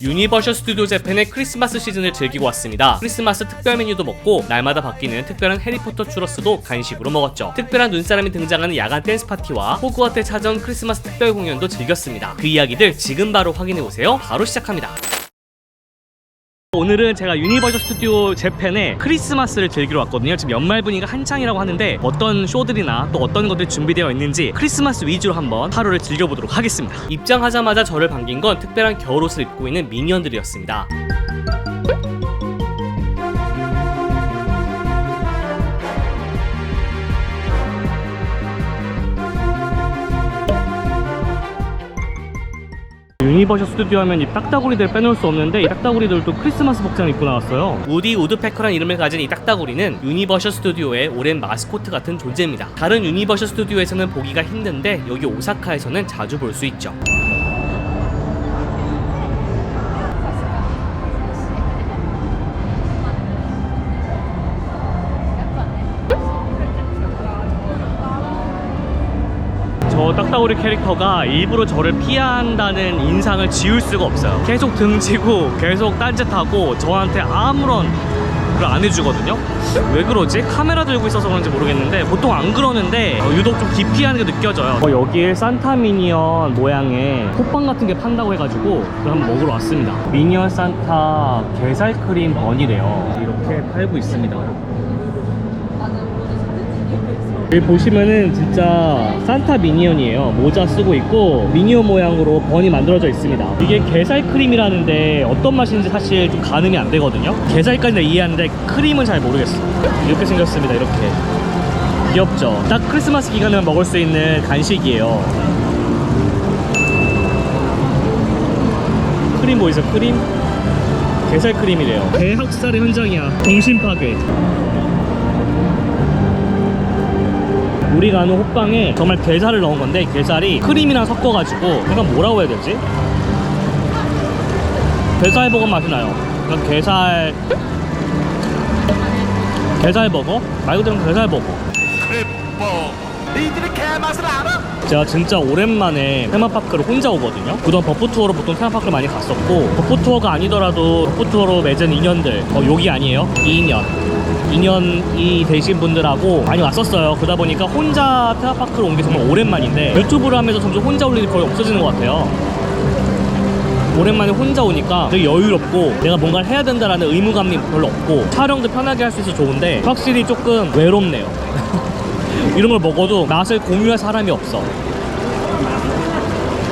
유니버셜 스튜디오 재팬의 크리스마스 시즌을 즐기고 왔습니다. 크리스마스 특별 메뉴도 먹고 날마다 바뀌는 특별한 해리포터 추러스도 간식으로 먹었죠. 특별한 눈사람이 등장하는 야간 댄스 파티와 호그와트에 찾아온 크리스마스 특별 공연도 즐겼습니다. 그 이야기들 지금 바로 확인해보세요. 바로 시작합니다. 오늘은 제가 유니버셜 스튜디오 재팬의 크리스마스를 즐기러 왔거든요. 지금 연말 분위기가 한창이라고 하는데 어떤 쇼들이나 또 어떤 것들이 준비되어 있는지 크리스마스 위주로 한번 하루를 즐겨보도록 하겠습니다. 입장하자마자 저를 반긴 건 특별한 겨울옷을 입고 있는 미니언들이었습니다. 유니버셜 스튜디오 하면 이 딱따구리들 빼놓을 수 없는데 이 딱따구리들도 크리스마스 복장을 입고 나왔어요. 우디 우드패커란 이름을 가진 이 딱따구리는 유니버셜 스튜디오의 오랜 마스코트 같은 존재입니다. 다른 유니버셜 스튜디오에서는 보기가 힘든데 여기 오사카에서는 자주 볼 수 있죠. 저 딱따구리 캐릭터가 일부러 저를 피한다는 인상을 지울 수가 없어요. 계속 등지고 계속 딴짓하고 저한테 아무런 걸 안 해주거든요. 왜 그러지? 카메라 들고 있어서 그런지 모르겠는데 보통 안 그러는데 유독 좀 기피하는 게 느껴져요. 여기에 산타 미니언 모양의 호빵 같은 게 판다고 해가지고 그걸 한번 먹으러 왔습니다. 미니언 산타 게살크림 번이래요. 이렇게 팔고 있습니다. 여기 보시면은 진짜 산타 미니언이에요. 모자 쓰고 있고 미니언 모양으로 번이 만들어져 있습니다. 이게 게살크림이라는데 어떤 맛인지 사실 좀 가늠이 안 되거든요. 게살까지는 이해하는데 크림은 잘 모르겠어요. 이렇게 생겼습니다. 이렇게 귀엽죠? 딱 크리스마스 기간에만 먹을 수 있는 간식이에요. 크림 보이세요? 크림? 게살크림이래요. 대학살의 현장이야. 정신 파괴. 우리가 아는 호빵에 정말 게살을 넣은 건데 게살이 크림이랑 섞어가지고 약간 뭐라고 해야 되지? 게살버거 맛이 나요. 그러니까 게살버거? 말 그대로 게살버거. 니들이 개맛을 알아? 제가 진짜 오랜만에 테마파크를 혼자 오거든요. 그동안 버프투어로 보통 테마파크를 많이 갔었고 버프투어가 아니더라도 버프투어로 맺은 인연들 여기 아니에요? 2년이 되신 분들하고 많이 왔었어요. 그러다 보니까 혼자 테마파크로 온 게 정말 오랜만인데 유튜브를 하면서 점점 혼자 올 일이 거의 없어지는 것 같아요. 오랜만에 혼자 오니까 되게 여유롭고 내가 뭔가를 해야 된다라는 의무감이 별로 없고 촬영도 편하게 할 수 있어서 좋은데 확실히 조금 외롭네요. 이런 걸 먹어도 맛을 공유할 사람이 없어.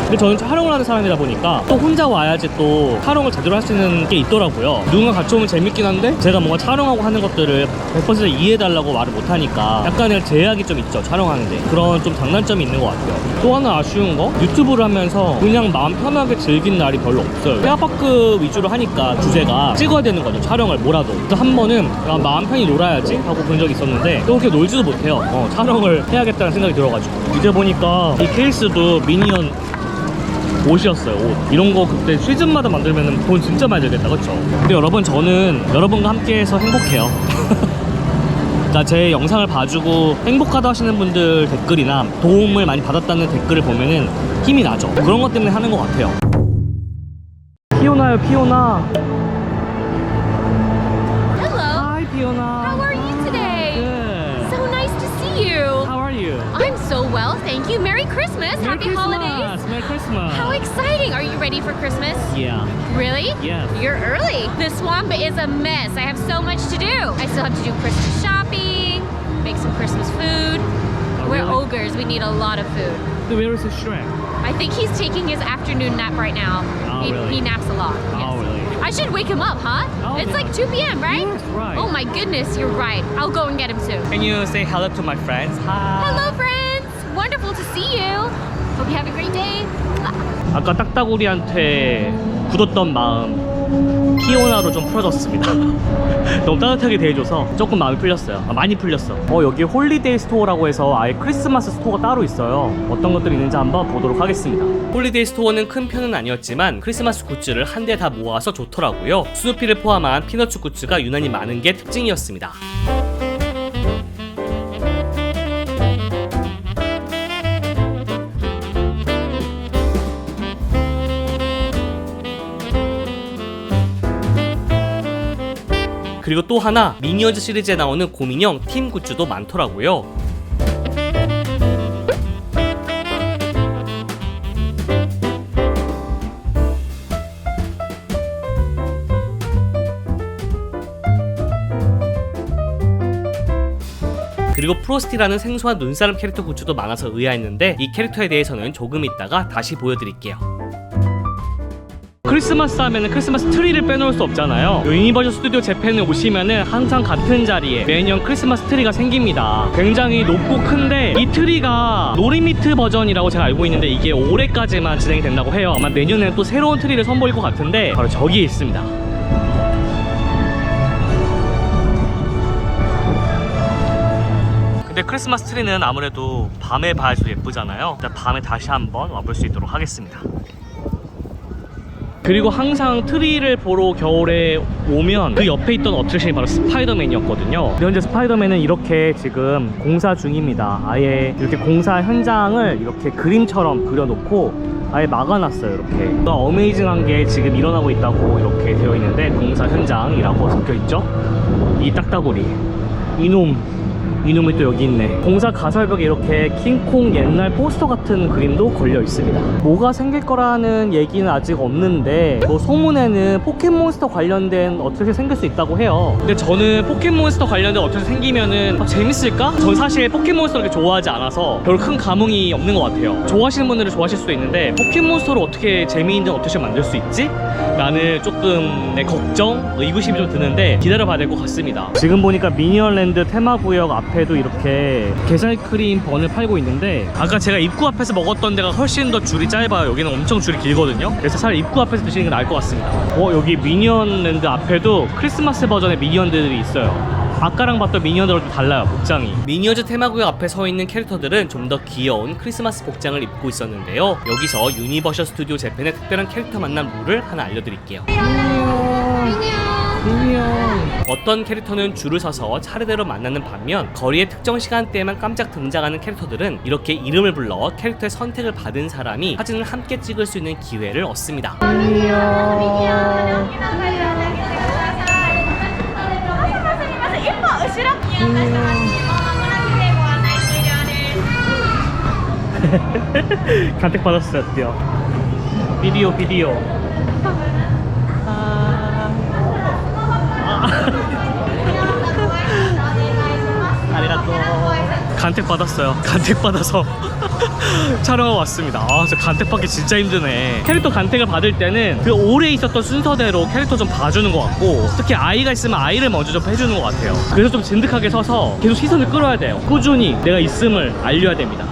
근데 저는 촬영을 하는 사람이다 보니까 또 혼자 와야지 또 촬영을 제대로 할 수 있는 게 있더라고요. 누군가 같이 오면 재밌긴 한데 제가 뭔가 촬영하고 하는 것들을 100% 이해해달라고 말을 못하니까 약간의 제약이 좀 있죠. 촬영하는데 그런 좀 장단점이 있는 것 같아요. 또 하나 아쉬운 거 유튜브를 하면서 그냥 마음 편하게 즐긴 날이 별로 없어요. 테마파크 위주로 하니까 주제가 찍어야 되는 거죠. 촬영을 뭐라도. 그래서 한 번은 그냥 마음 편히 놀아야지 하고 본 적이 있었는데 또 그렇게 놀지도 못해요. 촬영을 해야겠다는 생각이 들어가지고 이제 보니까 이 케이스도 미니언 옷이었어요. 옷. 이런 거 그때 시즌마다 만들면 돈 진짜 많이 들겠다. 그쵸? 근데 여러분 저는 여러분과 함께해서 행복해요. 자, 제 영상을 봐주고 행복하다 하시는 분들 댓글이나 도움을 많이 받았다는 댓글을 보면은 힘이 나죠. 그런 것 때문에 하는 것 같아요. 피오나요, 피오나. Hello. Hi, Fiona. How are you today? Good. So nice to see you. How are you? I'm so well, thank you. Merry Christmas. Merry Happy Christmas. holidays. Merry Christmas. How exciting. Are you ready for Christmas? Yeah. Really? Yes. You're early. The swamp is a mess. I have so much to do. I still have to do Christmas shopping, make some Christmas food. We're really? ogres. We need a lot of food. Where is the Shrek? I think he's taking his afternoon nap right now. Oh, really? He naps a lot. Oh, really? I should wake him up, huh? Oh, It's yeah. like 2 p.m., right? Yes, right. Oh my goodness, you're right. I'll go and get him soon. Can you say hello to my friends? Hi. Hello, friends! Wonderful to see you. Hope you have a great day. 아까 딱따구리한테 굳었던 마음 피오나로 좀 풀어졌습니다. 너무 따뜻하게 대해줘서 조금 마음이 풀렸어요. 많이 풀렸어. 여기 홀리데이 스토어라고 해서 아예 크리스마스 스토어가 따로 있어요. 어떤 것들이 있는지 한번 보도록 하겠습니다. 홀리데이 스토어는 큰 편은 아니었지만 크리스마스 굿즈를 한 대 다 모아서 좋더라고요. 스누피를 포함한 피너츠 굿즈가 유난히 많은 게 특징이었습니다. 그리고 또 하나, 미니언즈 시리즈에 나오는 곰인형 팀 굿즈도 많더라고요. 그리고 프로스티라는 생소한 눈사람 캐릭터 굿즈도 많아서 의아했는데 이 캐릭터에 대해서는 조금 있다가 다시 보여드릴게요. 크리스마스 하면은 크리스마스 트리를 빼놓을 수 없잖아요. 유니버셜 스튜디오 재팬에 오시면은 항상 같은 자리에 매년 크리스마스 트리가 생깁니다. 굉장히 높고 큰데 이 트리가 노리미트 버전이라고 제가 알고 있는데 이게 올해까지만 진행이 된다고 해요. 아마 내년에는 또 새로운 트리를 선보일 것 같은데 바로 저기에 있습니다. 근데 크리스마스 트리는 아무래도 밤에 봐야지 예쁘잖아요. 일단 밤에 다시 한번 와볼 수 있도록 하겠습니다. 그리고 항상 트리를 보러 겨울에 오면 그 옆에 있던 어트랙션이 바로 스파이더맨이었거든요. 근데 현재 스파이더맨은 이렇게 지금 공사 중입니다. 아예 이렇게 공사 현장을 이렇게 그림처럼 그려놓고 아예 막아놨어요. 이렇게 어메이징한 게 지금 일어나고 있다고 이렇게 되어 있는데 공사 현장이라고 적혀있죠. 이 딱따구리, 이놈이 또 여기 있네. 공사 가설벽에 이렇게 킹콩 옛날 포스터 같은 그림도 걸려 있습니다. 뭐가 생길 거라는 얘기는 아직 없는데 뭐 소문에는 포켓몬스터 관련된 어떻게 생길 수 있다고 해요. 근데 저는 포켓몬스터 관련된 어떻게 생기면은 재밌을까? 전 사실 포켓몬스터를 그렇게 좋아하지 않아서 별로 큰 감흥이 없는 것 같아요. 좋아하시는 분들은 좋아하실 수도 있는데 포켓몬스터를 어떻게 재미있는 어떻게 만들 수 있지? 라는 조금 걱정, 의구심이 좀 드는데 기다려봐야 될 것 같습니다. 지금 보니까 미니언랜드 테마구역 앞에도 이렇게 게살크림 번을 팔고 있는데 아까 제가 입구 앞에서 먹었던 데가 훨씬 더 줄이 짧아요. 여기는 엄청 줄이 길거든요. 그래서 차라리 입구 앞에서 드시는 게 나을 것 같습니다. 여기 미니언랜드 앞에도 크리스마스 버전의 미니언들이 있어요. 아까랑 봤던 미니언들은 좀 달라요, 복장이. 미니언즈 테마구역 앞에 서 있는 캐릭터들은 좀 더 귀여운 크리스마스 복장을 입고 있었는데요. 여기서 유니버셜 스튜디오 재팬의 특별한 캐릭터 만남 룰을 하나 알려드릴게요. 어떤 캐릭터는 줄을 서서 차례대로 만나는 반면 거리의 특정 시간대에만 깜짝 등장하는 캐릭터들은 이렇게 이름을 불러 캐릭터의 선택을 받은 사람이 사진을 함께 찍을 수 있는 기회를 얻습니다. 간택 받았어요, 드디어. 비디오. 아리가또. 간택 받았어요. 간택 받아서 촬영하고 왔습니다. 저 간택 받기 진짜 힘드네. 캐릭터 간택을 받을 때는 그 오래 있었던 순서대로 캐릭터 좀 봐주는 것 같고, 특히 아이가 있으면 아이를 먼저 좀 해주는 것 같아요. 그래서 좀 진득하게 서서 계속 시선을 끌어야 돼요. 꾸준히 내가 있음을 알려야 됩니다.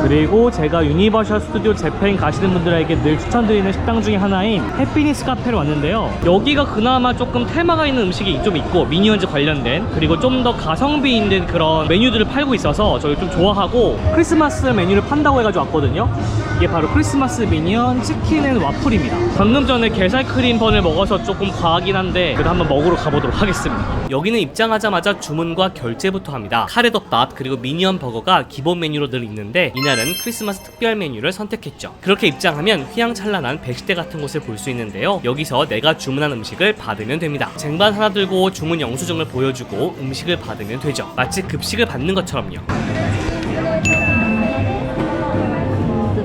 그리고 제가 유니버셜 스튜디오 재팬 가시는 분들에게 늘 추천드리는 식당 중에 하나인 해피니스 카페를 왔는데요. 여기가 그나마 조금 테마가 있는 음식이 좀 있고 미니언즈 관련된, 그리고 좀 더 가성비 있는 그런 메뉴들을 팔고 있어서 저희 좀 좋아하고 크리스마스 메뉴를 판다고 해가지고 왔거든요. 이게 바로 크리스마스 미니언 치킨 앤 와플입니다. 방금 전에 게살크림 번을 먹어서 조금 과하긴 한데 그래도 한번 먹으러 가보도록 하겠습니다. 여기는 입장하자마자 주문과 결제부터 합니다. 카레덮밥 그리고 미니언 버거가 기본 메뉴로 늘 있는데 이날은 크리스마스 특별 메뉴를 선택했죠. 그렇게 입장하면 휘황찬란한 배식대 같은 곳을 볼 수 있는데요. 여기서 내가 주문한 음식을 받으면 됩니다. 쟁반 하나 들고 주문 영수증을 보여주고 음식을 받으면 되죠. 마치 급식을 받는 것처럼요.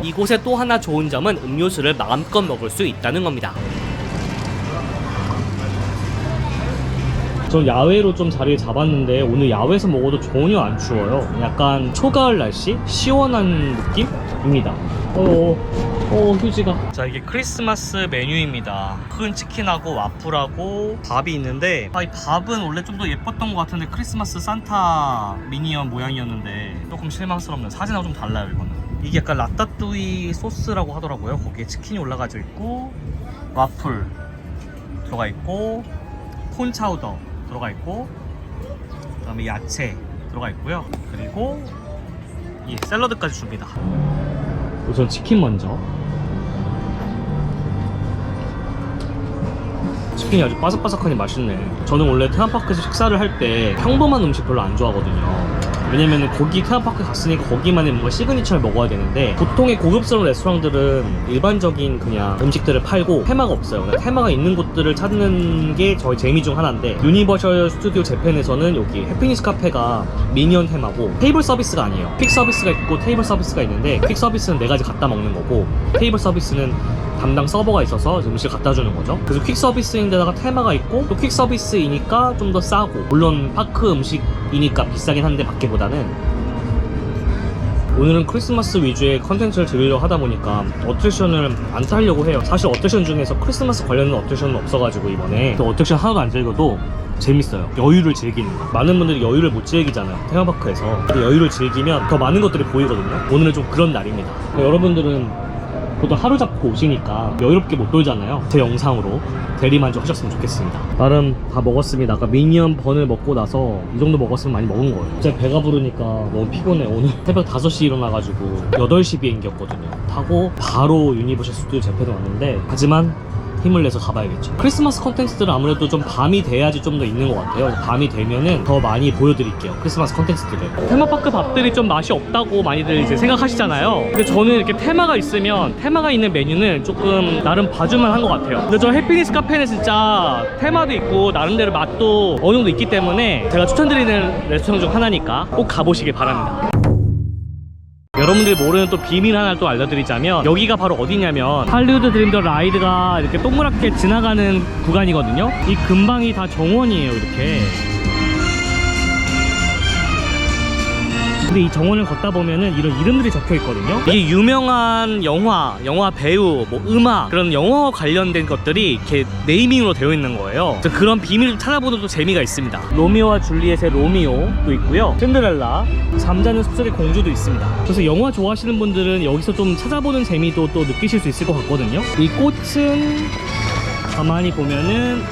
이곳의 또 하나 좋은 점은 음료수를 마음껏 먹을 수 있다는 겁니다. 전 야외로 좀 자리를 잡았는데 오늘 야외에서 먹어도 전혀 안 추워요. 약간 초가을 날씨? 시원한 느낌입니다. 휴지가. 자, 이게 크리스마스 메뉴입니다. 큰 치킨하고 와플하고 밥이 있는데 이 밥은 원래 좀 더 예뻤던 것 같은데 크리스마스 산타 미니언 모양이었는데 조금 실망스럽네요. 사진하고 좀 달라요, 이거는. 이게 약간 라따뚜이 소스라고 하더라고요. 거기에 치킨이 올라가져 있고 와플 들어가 있고 콘 차우더 들어가 있고 그 다음에 야채 들어가 있고요. 그리고 이 샐러드까지 줍니다. 우선 치킨 먼저. 치킨이 아주 바삭바삭하니 맛있네. 저는 원래 테마파크에서 식사를 할 때 평범한 음식 별로 안 좋아하거든요. 왜냐면은 거기 테마파크 갔으니까 거기만의 뭔가 시그니처를 먹어야 되는데 보통의 고급스러운 레스토랑들은 일반적인 그냥 음식들을 팔고 테마가 없어요. 그냥 테마가 있는 곳들을 찾는 게 저희 재미 중 하나인데 유니버셜 스튜디오 재팬에서는 여기 해피니스 카페가 미니언 테마고 테이블 서비스가 아니에요. 퀵 서비스가 있고 테이블 서비스가 있는데 퀵 서비스는 4가지 갖다 먹는 거고 테이블 서비스는 담당 서버가 있어서 음식을 갖다 주는 거죠. 그래서 퀵 서비스인데다가 테마가 있고 또 퀵 서비스이니까 좀 더 싸고 물론 파크 음식이니까 비싸긴 한데 밖에보다는 오늘은 크리스마스 위주의 컨텐츠를 드리려고 하다 보니까 어트랙션을 안 타려고 해요. 사실 어트랙션 중에서 크리스마스 관련된 어트랙션은 없어가지고 이번에 또 어트랙션 하나도 안 즐겨도 재밌어요. 여유를 즐기는 거. 많은 분들이 여유를 못 즐기잖아요. 테마파크에서. 근데 여유를 즐기면 더 많은 것들이 보이거든요. 오늘은 좀 그런 날입니다. 여러분들은 보통 하루 잡고 오시니까 여유롭게 못 돌잖아요. 제 영상으로 대리만족 하셨으면 좋겠습니다. 나름 다 먹었습니다. 아까 미니언 번을 먹고 나서 이 정도 먹었으면 많이 먹은 거예요. 진짜 배가 부르니까 너무 피곤해. 오늘 새벽 5시 일어나가지고 8시 비행기였거든요. 타고 바로 유니버셜 스튜디오 재팬에 왔는데 하지만 힘을 내서 가봐야겠죠. 크리스마스 컨텐츠들은 아무래도 좀 밤이 돼야지 좀 더 있는 것 같아요. 밤이 되면은 더 많이 보여드릴게요. 크리스마스 컨텐츠들을. 테마파크 밥들이 좀 맛이 없다고 많이들 이제 생각하시잖아요. 근데 저는 이렇게 테마가 있으면 테마가 있는 메뉴는 조금 나름 봐줄만 한 것 같아요. 근데 저 해피니스 카페는 진짜 테마도 있고 나름대로 맛도 어느 정도 있기 때문에 제가 추천드리는 레스토랑 중 하나니까 꼭 가보시길 바랍니다. 여러분들이 모르는 또 비밀 하나를 또 알려드리자면 여기가 바로 어디냐면 할리우드 드림더 라이드가 이렇게 동그랗게 지나가는 구간이거든요. 이 근방이 다 정원이에요. 이렇게. 근데 이 정원을 걷다 보면은 이런 이름들이 적혀 있거든요. 이게 유명한 영화 배우, 뭐 음악 그런 영화와 관련된 것들이 이렇게 네이밍으로 되어 있는 거예요. 그래서 그런 비밀을 찾아보는 또 재미가 있습니다. 로미오와 줄리엣의 로미오도 있고요. 신데렐라, 잠자는 숲속의 공주도 있습니다. 그래서 영화 좋아하시는 분들은 여기서 좀 찾아보는 재미도 또 느끼실 수 있을 것 같거든요. 이 꽃은 가만히 보면은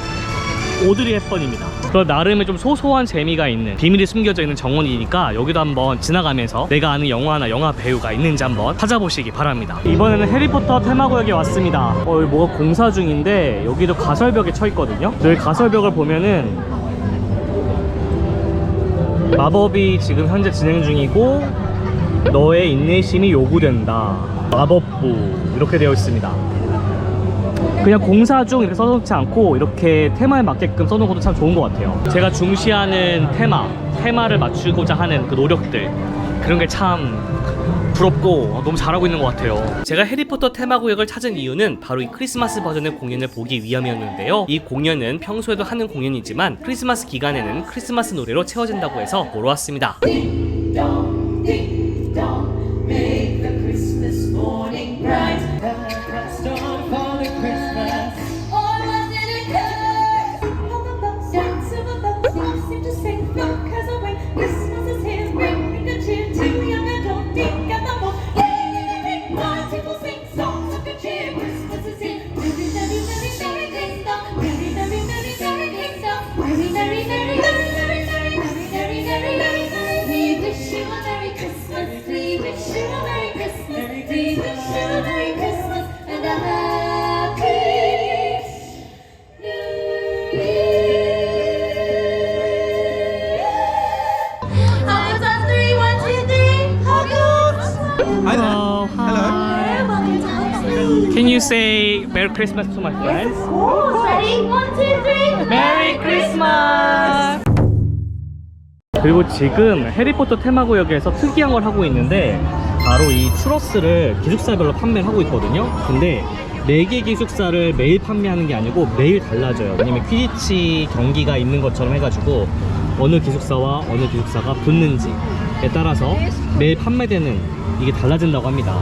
오드리 헵번입니다. 그런 나름의 좀 소소한 재미가 있는 비밀이 숨겨져 있는 정원이니까 여기도 한번 지나가면서 내가 아는 영화나 영화 배우가 있는지 한번 찾아보시기 바랍니다. 이번에는 해리포터 테마구역에 왔습니다. 여기 뭐가 공사 중인데 여기도 가설벽에 쳐 있거든요. 여기 가설벽을 보면은 마법이 지금 현재 진행 중이고 너의 인내심이 요구된다. 마법부 이렇게 되어 있습니다. 그냥 공사 중 이렇게 써놓지 않고 이렇게 테마에 맞게끔 써놓은 것도 참 좋은 것 같아요. 제가 중시하는 테마를 맞추고자 하는 그 노력들 그런 게 참 부럽고 너무 잘하고 있는 것 같아요. 제가 해리포터 테마구역을 찾은 이유는 바로 이 크리스마스 버전의 공연을 보기 위함이었는데요. 이 공연은 평소에도 하는 공연이지만 크리스마스 기간에는 크리스마스 노래로 채워진다고 해서 보러 왔습니다. Make the Christmas morning bright. Start falling Christmas. Oh, wasn't it good? How the bucks down, silver bucks seem to sing. Look as away, Christmas is here, bringing good cheer to young and old, big and the bold. Ring, ring, people sing songs of good cheer. Christmas is here. Merry, merry, merry, merry Christmas. Merry, merry, merry, merry Christmas. Merry, merry, merry, merry, merry, merry, merry, merry, merry, merry. We wish you a Merry Christmas. We wish you a Merry Christmas. We wish you a Merry Christmas and a Happy New Year. On 3, 1, 2, 3, how goes? Hi there. Hello. Hi. Welcome to Home. Can you say Merry Christmas to my friends? Ready? 1, 2, 3. Merry Christmas! 그리고 지금 해리포터 테마구역에서 특이한 걸 하고 있는데 바로 이 추러스를 기숙사별로 판매를 하고 있거든요. 근데 4개 기숙사를 매일 판매하는 게 아니고 매일 달라져요. 왜냐면 퀴디치 경기가 있는 것처럼 해가지고 어느 기숙사와 어느 기숙사가 붙는지에 따라서 매일 판매되는 이게 달라진다고 합니다.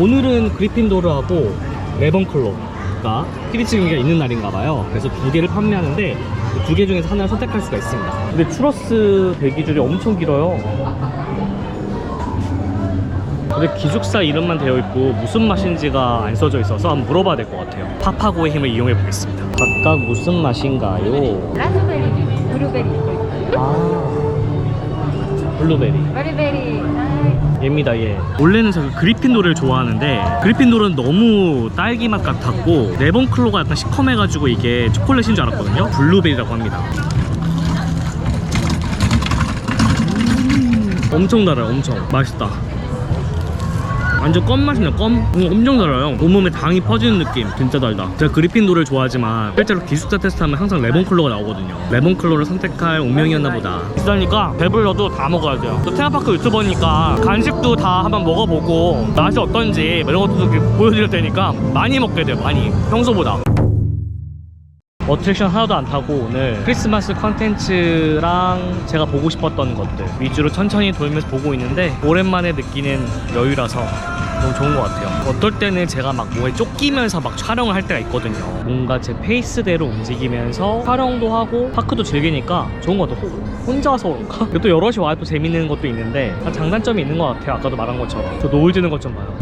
오늘은 그리핀도르하고 레번클로가 퀴디치 경기가 있는 날인가 봐요. 그래서 2개를 판매하는데 2개 중에서 하나를 선택할 수가 있습니다. 근데 추러스 대기줄이 엄청 길어요. 근데 기숙사 이름만 되어 있고 무슨 맛인지가 안 써져 있어서 한번 물어봐야 될 것 같아요. 파파고의 힘을 이용해 보겠습니다. 각각 무슨 맛인가요? 라스베리, 블루베리 있고 있어요. 아, 블루베리. 베리베리. 얘입니다, 얘. 원래는 제가 그리핀도르를 좋아하는데 그리핀도르는 너무 딸기 맛 같았고 레번클로가 약간 시커매가지고 이게 초콜릿인 줄 알았거든요. 블루베리라고 합니다. 엄청 달아요. 엄청 맛있다. 완전 껌 맛이네. 껌 엄청 달아요. 온몸에 당이 퍼지는 느낌. 진짜 달다. 제가 그리핀도를 좋아하지만 실제로 기숙사 테스트하면 항상 레몬클로가 나오거든요. 레몬클로를 선택할 운명이었나 보다. 비싸니까 배불러도 다 먹어야 돼요. 또 테마파크 유튜버니까 간식도 다 한번 먹어보고 맛이 어떤지 이런 것도 이렇게 보여드릴 테니까 많이 먹게 돼요. 많이 평소보다. 어트랙션 하나도 안 타고 오늘 크리스마스 컨텐츠랑 제가 보고 싶었던 것들 위주로 천천히 돌면서 보고 있는데 오랜만에 느끼는 여유라서 너무 좋은 것 같아요. 어떨 때는 제가 막 뭐에 쫓기면서 막 촬영을 할 때가 있거든요. 뭔가 제 페이스대로 움직이면서 촬영도 하고 파크도 즐기니까 좋은 것 같아요. 혼자 와서 그런가? 또 여럿이 와야 또 재밌는 것도 있는데 장단점이 있는 것 같아요. 아까도 말한 것처럼. 저 노을 지는 것 좀 봐요.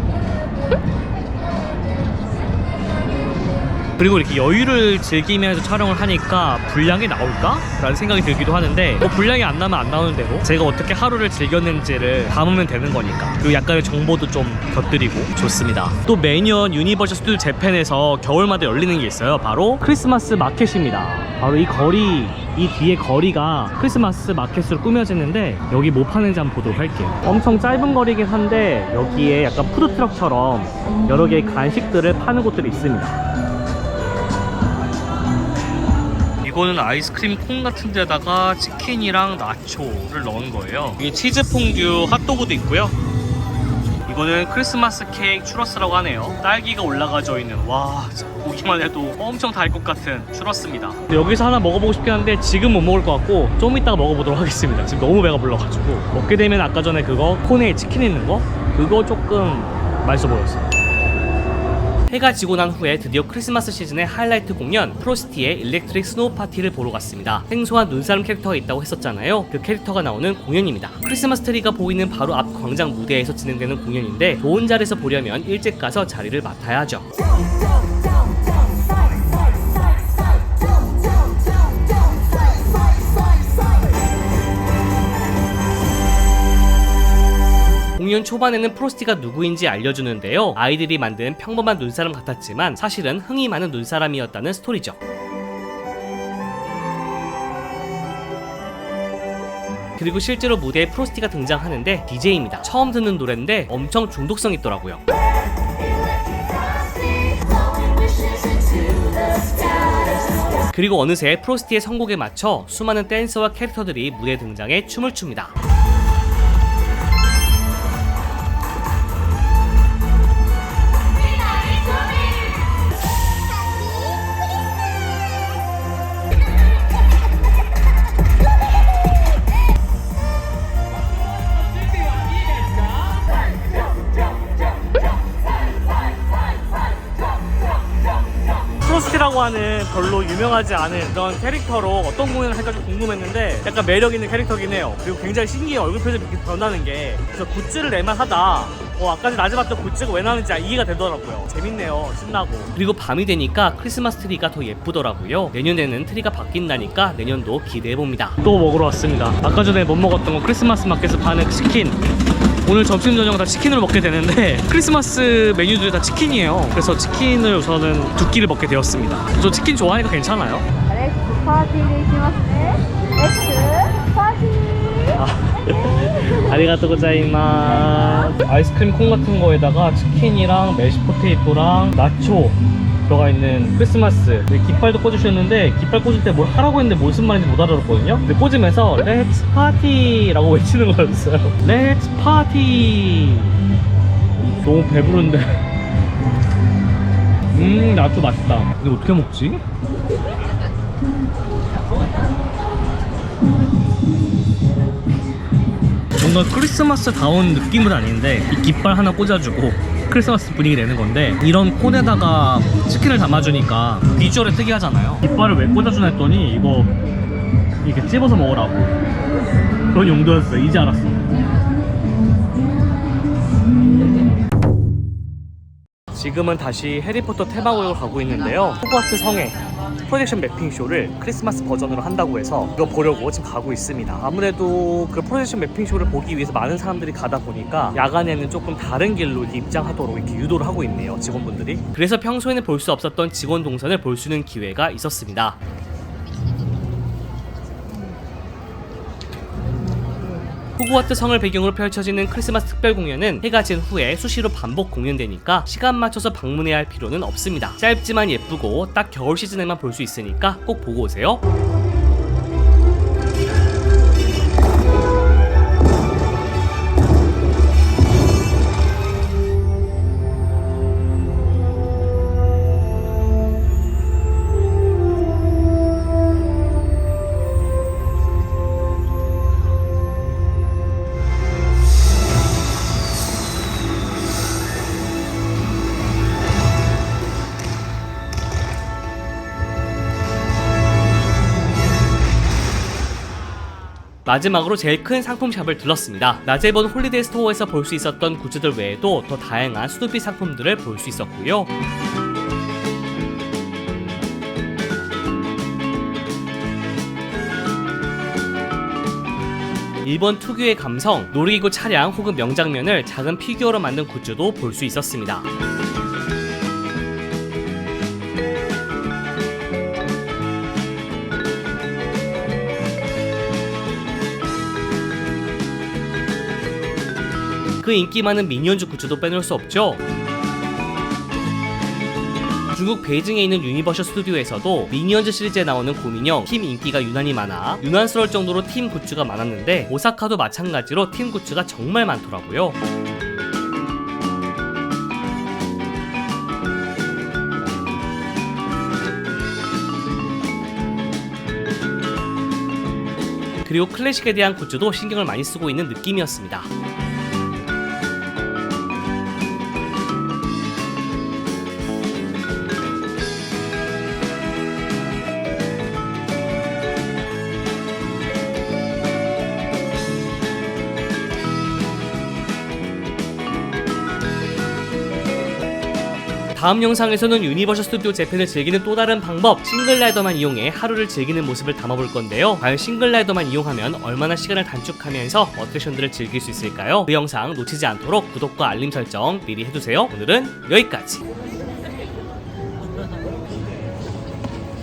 그리고 이렇게 여유를 즐기면서 촬영을 하니까 분량이 나올까? 라는 생각이 들기도 하는데 뭐 분량이 안 나면 안 나오는 대로 제가 어떻게 하루를 즐겼는지를 담으면 되는 거니까 그리고 약간의 정보도 좀 곁들이고 좋습니다. 또 매년 유니버셜 스튜디오 재팬에서 겨울마다 열리는 게 있어요. 바로 크리스마스 마켓입니다. 바로 이 거리, 이 뒤에 거리가 크리스마스 마켓으로 꾸며지는데 여기 뭐 파는지 한번 보도록 할게요. 엄청 짧은 거리긴 한데 여기에 약간 푸드트럭처럼 여러 개의 간식들을 파는 곳들이 있습니다. 이거는 아이스크림 콘 같은 데다가 치킨이랑 나초를 넣은 거예요. 이게 치즈 퐁듀 핫도그도 있고요. 이거는 크리스마스 케이크 추러스라고 하네요. 딸기가 올라가져 있는, 와 보기만 해도 엄청 달 것 같은 추러스입니다. 근데 여기서 하나 먹어보고 싶긴 한데 지금 못 먹을 것 같고 좀 이따가 먹어보도록 하겠습니다. 지금 너무 배가 불러가지고. 먹게 되면 아까 전에 그거 콘에 치킨 있는 거 그거 조금 맛있어 보였어요. 해가 지고 난 후에 드디어 크리스마스 시즌의 하이라이트 공연 프로스티의 일렉트릭 스노우 파티를 보러 갔습니다. 생소한 눈사람 캐릭터가 있다고 했었잖아요. 그 캐릭터가 나오는 공연입니다. 크리스마스 트리가 보이는 바로 앞 광장 무대에서 진행되는 공연인데 좋은 자리에서 보려면 일찍 가서 자리를 맡아야 하죠. 공연 초반에는 프로스티가 누구인지 알려주는데요. 아이들이 만든 평범한 눈사람 같았지만 사실은 흥이 많은 눈사람이었다는 스토리죠. 그리고 실제로 무대에 프로스티가 등장하는데 DJ입니다. 처음 듣는 노래인데 엄청 중독성 있더라고요. 그리고 어느새 프로스티의 선곡에 맞춰 수많은 댄서와 캐릭터들이 무대에 등장해 춤을 춥니다. 프로스티라고 하는 별로 유명하지 않은 그런 캐릭터로 어떤 공연을 할까 좀 궁금했는데 약간 매력있는 캐릭터긴 해요. 그리고 굉장히 신기해. 얼굴 표정이 이렇게 변하는 게. 그래서 굿즈를 낼만 하다. 아까 전에 낮에 봤던 굿즈가 왜 나오는지 이해가 되더라고요. 재밌네요. 신나고. 그리고 밤이 되니까 크리스마스 트리가 더 예쁘더라고요. 내년에는 트리가 바뀐다니까 내년도 기대해봅니다. 또 먹으러 왔습니다. 아까 전에 못 먹었던 거 크리스마스 마켓에서 파는 치킨. 오늘 점심 저녁 다 치킨을 먹게 되는데 크리스마스 메뉴들이 다 치킨이에요. 그래서 치킨을 우선은 2끼를 먹게 되었습니다. 저 치킨 좋아하니까 괜찮아요. 렉스 파티 되시마스네. 렉스 파티. 아리가또 고자이마스. 아이스크림 콘 같은 거에다가 치킨이랑 메쉬 포테이토랑 나초 들어가 있는 크리스마스. 깃발도 꽂으셨는데 깃발 꽂을 때 뭘 하라고 했는데 무슨 말인지 못 알아들었거든요. 근데 꽂으면서 렛츠 파티라고 외치는 거였어요. 렛츠 파티. 너무 배부른데. 나초 맛있다. 이거 어떻게 먹지? 뭔가 크리스마스다운 느낌은 아닌데 이 깃발 하나 꽂아주고 크리스마스 분위기 내는 건데 이런 콘에다가 치킨을 담아주니까 비주얼이 특이하잖아요. 깃발을 왜 꽂아주나 했더니 이거 이렇게 찝어서 먹으라고 그런 용도였어요. 이제 알았어. 지금은 다시 해리포터 테마구역을 가고 있는데요. 호그와트 성에 프로젝션 매핑 쇼를 크리스마스 버전으로 한다고 해서 이거 보려고 지금 가고 있습니다. 아무래도 그 프로젝션 매핑 쇼를 보기 위해서 많은 사람들이 가다 보니까 야간에는 조금 다른 길로 입장하도록 이렇게 유도를 하고 있네요, 직원분들이. 그래서 평소에는 볼 수 없었던 직원 동선을 볼 수 있는 기회가 있었습니다. 호그와트 성을 배경으로 펼쳐지는 크리스마스 특별 공연은 해가 진 후에 수시로 반복 공연되니까 시간 맞춰서 방문해야 할 필요는 없습니다. 짧지만 예쁘고 딱 겨울 시즌에만 볼 수 있으니까 꼭 보고 오세요. 마지막으로 제일 큰 상품샵을 들렀습니다. 낮에 본 홀리데이 스토어에서 볼 수 있었던 굿즈들 외에도 더 다양한 스누피 상품들을 볼 수 있었고요. 일본 특유의 감성, 놀이기구 차량 혹은 명장면을 작은 피규어로 만든 굿즈도 볼 수 있었습니다. 그 인기 많은 미니언즈 굿즈도 빼놓을 수 없죠. 중국 베이징에 있는 유니버셜 스튜디오에서도 미니언즈 시리즈에 나오는 곰인형 팀 인기가 유난히 많아 유난스러울 정도로 팀 굿즈가 많았는데 오사카도 마찬가지로 팀 굿즈가 정말 많더라고요. 그리고 클래식에 대한 굿즈도 신경을 많이 쓰고 있는 느낌이었습니다. 다음 영상에서는 유니버셜 스튜디오 재팬을 즐기는 또 다른 방법, 싱글라이더만 이용해 하루를 즐기는 모습을 담아볼 건데요. 과연 싱글라이더만 이용하면 얼마나 시간을 단축하면서 어트랙션들을 즐길 수 있을까요? 그 영상 놓치지 않도록 구독과 알림 설정 미리 해두세요. 오늘은 여기까지.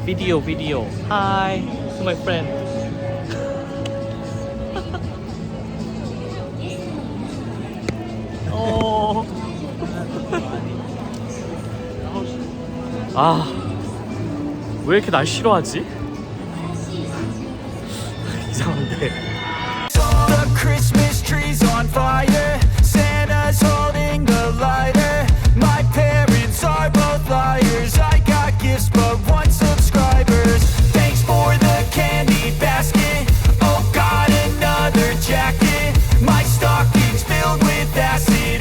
비디오 Hi to my friend. 왜 이렇게 날 싫어하지? 이상한데. The Christmas trees on fire.